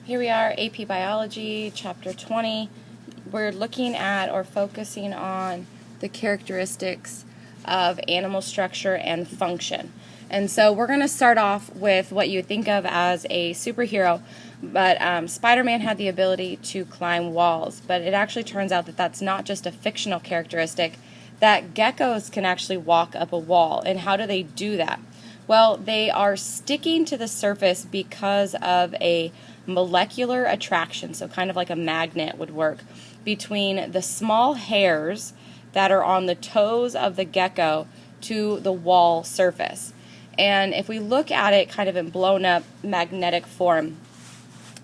Here we are, AP Biology, Chapter 20. We're looking at or focusing on the characteristics of animal structure and function. And so we're going to start off with what you would think of as a superhero, but Spider-Man had the ability to climb walls, but it actually turns out that that's not just a fictional characteristic, that geckos can actually walk up a wall. And how do they do that? Well, they are sticking to the surface because of a molecular attraction, so kind of like a magnet would work, between the small hairs that are on the toes of the gecko to the wall surface. And if we look at it kind of in blown up magnetic form,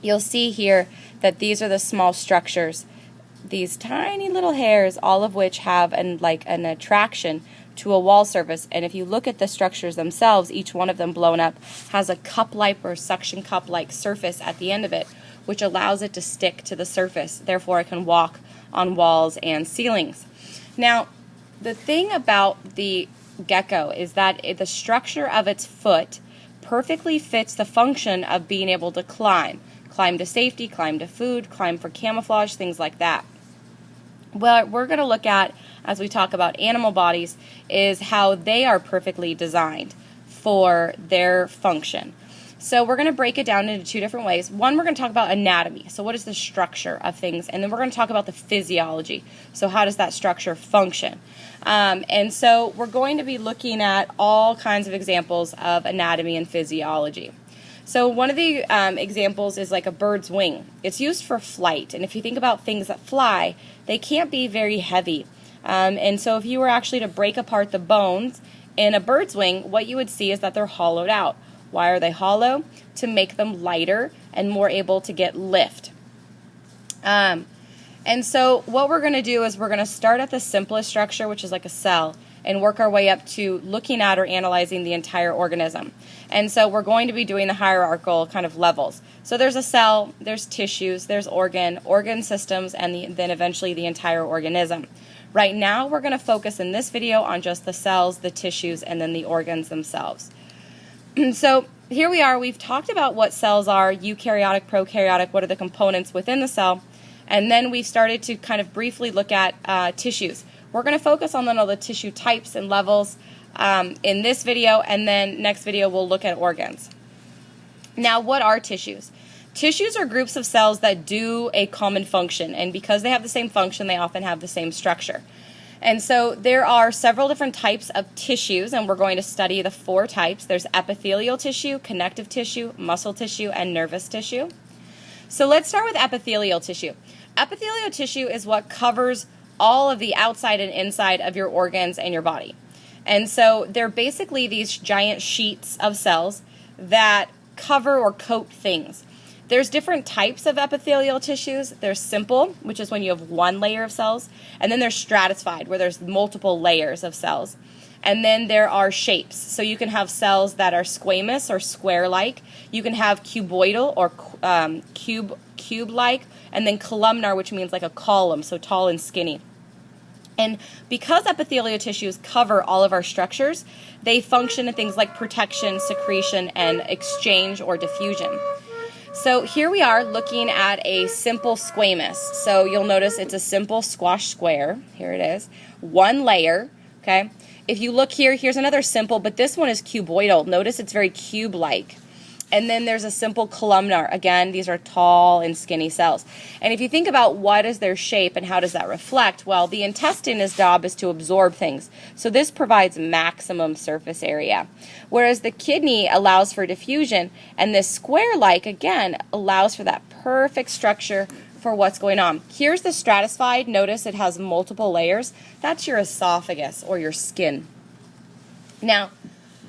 you'll see here that these are the small structures, these tiny little hairs, all of which have an attraction to a wall surface. And if you look at the structures themselves, each one of them blown up has a cup-like or suction cup-like surface at the end of it, which allows it to stick to the surface. Therefore, it can walk on walls and ceilings. Now, the thing about the gecko is that the structure of its foot perfectly fits the function of being able to climb to safety, climb to food, climb for camouflage, things like that. Well, we're going to look at, as we talk about animal bodies, is how they are perfectly designed for their function. So we're going to break it down into two different ways. One, we're going to talk about anatomy. So what is the structure of things? And then we're going to talk about the physiology. So how does that structure function? And so we're going to be looking at all kinds of examples of anatomy and physiology. So one of the examples is like a bird's wing. It's used for flight. And if you think about things that fly, they can't be very heavy. And so if you were actually to break apart the bones in a bird's wing, what you would see is that they're hollowed out. Why are they hollow? To make them lighter and more able to get lift. And so what we're going to do is we're going to start at the simplest structure, which is like a cell, and work our way up to looking at or analyzing the entire organism. And so we're going to be doing the hierarchical kind of levels. So there's a cell, there's tissues, there's organ systems, and then eventually the entire organism. Right now we're going to focus in this video on just the cells, the tissues, and then the organs themselves. So here we are. We've talked about what cells are, eukaryotic, prokaryotic, what are the components within the cell, and then we've started to kind of briefly look at tissues. We're going to focus on all the tissue types and levels in this video, and then next video we'll look at organs. Now, what are tissues? Tissues are groups of cells that do a common function, and because they have the same function, they often have the same structure. And so there are several different types of tissues, and we're going to study the four types. There's epithelial tissue, connective tissue, muscle tissue, and nervous tissue. So let's start with epithelial tissue. Epithelial tissue is what covers all of the outside and inside of your organs and your body. And so they're basically these giant sheets of cells that cover or coat things. There's different types of epithelial tissues. There's simple, which is when you have one layer of cells, and then there's stratified, where there's multiple layers of cells. And then there are shapes. So you can have cells that are squamous or square-like. You can have cuboidal or cube-like, and then columnar, which means like a column, so tall and skinny. And because epithelial tissues cover all of our structures, they function in things like protection, secretion, and exchange or diffusion. So here we are looking at a simple squamous. So you'll notice it's a simple squash square. Here it is. One layer, okay? If you look here, here's another simple, but this one is cuboidal. Notice it's very cube-like. And then there's a simple columnar. Again, these are tall and skinny cells. And if you think about what is their shape and how does that reflect, well, the intestine's job is to absorb things. So this provides maximum surface area. Whereas the kidney allows for diffusion, and this square-like, again, allows for that perfect structure for what's going on. Here's the stratified. Notice it has multiple layers. That's your esophagus or your skin. Now,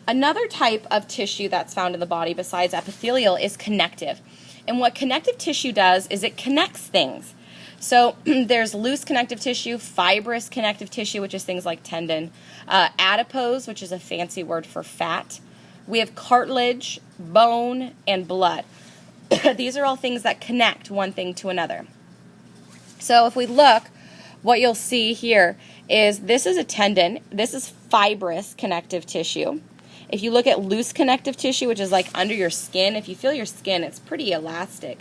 another type of tissue that's found in the body besides epithelial is connective. And what connective tissue does is it connects things. So there's loose connective tissue, fibrous connective tissue, which is things like tendon, adipose, which is a fancy word for fat. We have cartilage, bone, and blood. These are all things that connect one thing to another. So if we look, what you'll see here is this is a tendon. This is fibrous connective tissue. If you look at loose connective tissue, which is like under your skin, if you feel your skin, it's pretty elastic.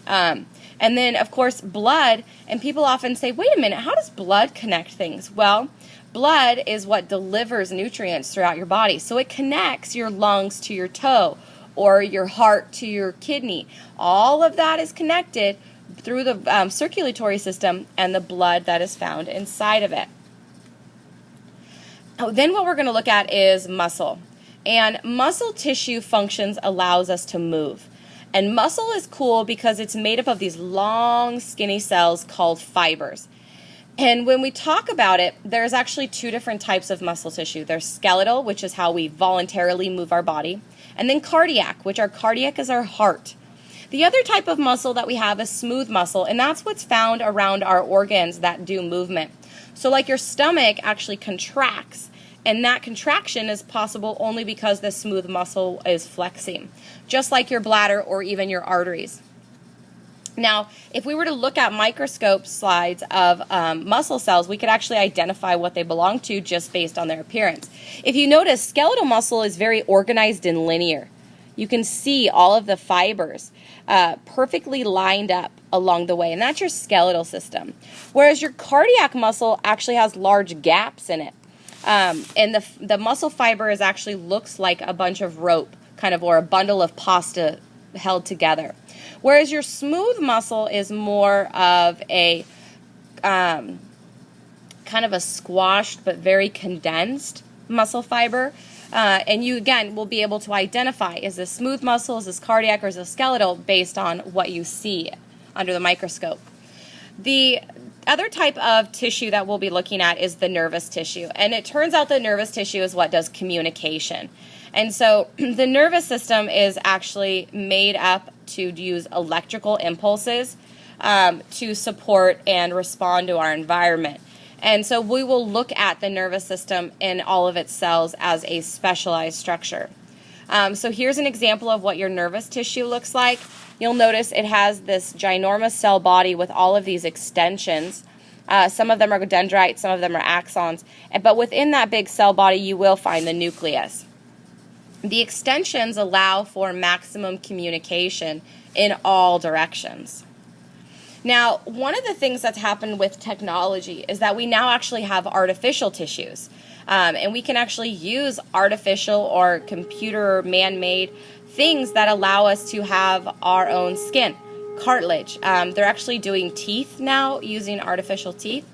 And then, of course, blood. And people often say, wait a minute, how does blood connect things? Well, blood is what delivers nutrients throughout your body. So it connects your lungs to your toe or your heart to your kidney. All of that is connected through the circulatory system and the blood that is found inside of it. Then what we're going to look at is muscle. And muscle tissue functions allows us to move. And muscle is cool because it's made up of these long, skinny cells called fibers. And when we talk about it, there's actually two different types of muscle tissue. There's skeletal, which is how we voluntarily move our body, and then cardiac, which our cardiac is our heart. The other type of muscle that we have is smooth muscle, and that's what's found around our organs that do movement. So like your stomach actually contracts, and that contraction is possible only because the smooth muscle is flexing, just like your bladder or even your arteries. Now, if we were to look at microscope slides of muscle cells, we could actually identify what they belong to just based on their appearance. If you notice, skeletal muscle is very organized and linear. You can see all of the fibers perfectly lined up along the way, and that's your skeletal system. Whereas your cardiac muscle actually has large gaps in it. And the muscle fiber actually looks like a bunch of rope, kind of, or a bundle of pasta held together. Whereas your smooth muscle is more of a kind of a squashed but very condensed muscle fiber. And you, again, will be able to identify, is this smooth muscle, is this cardiac, or is this skeletal, based on what you see under the microscope. The other type of tissue that we'll be looking at is the nervous tissue. And it turns out the nervous tissue is what does communication. And so the nervous system is actually made up to use electrical impulses to support and respond to our environment. And so we will look at the nervous system in all of its cells as a specialized structure. So here's an example of what your nervous tissue looks like. You'll notice it has this ginormous cell body with all of these extensions. Some of them are dendrites, some of them are axons. But within that big cell body, you will find the nucleus. The extensions allow for maximum communication in all directions. Now, one of the things that's happened with technology is that we now actually have artificial tissues. And we can actually use artificial or computer man-made things that allow us to have our own skin, cartilage. They're actually doing teeth now using artificial teeth.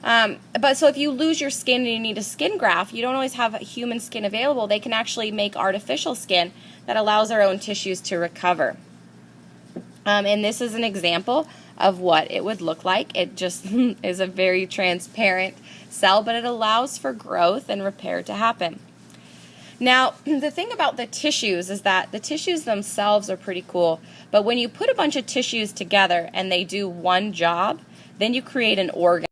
But so if you lose your skin and you need a skin graft, you don't always have human skin available. They can actually make artificial skin that allows our own tissues to recover. And this is an example of what it would look like. It just is a very transparent cell, but it allows for growth and repair to happen. Now, the thing about the tissues is that the tissues themselves are pretty cool, but when you put a bunch of tissues together and they do one job, then you create an organ.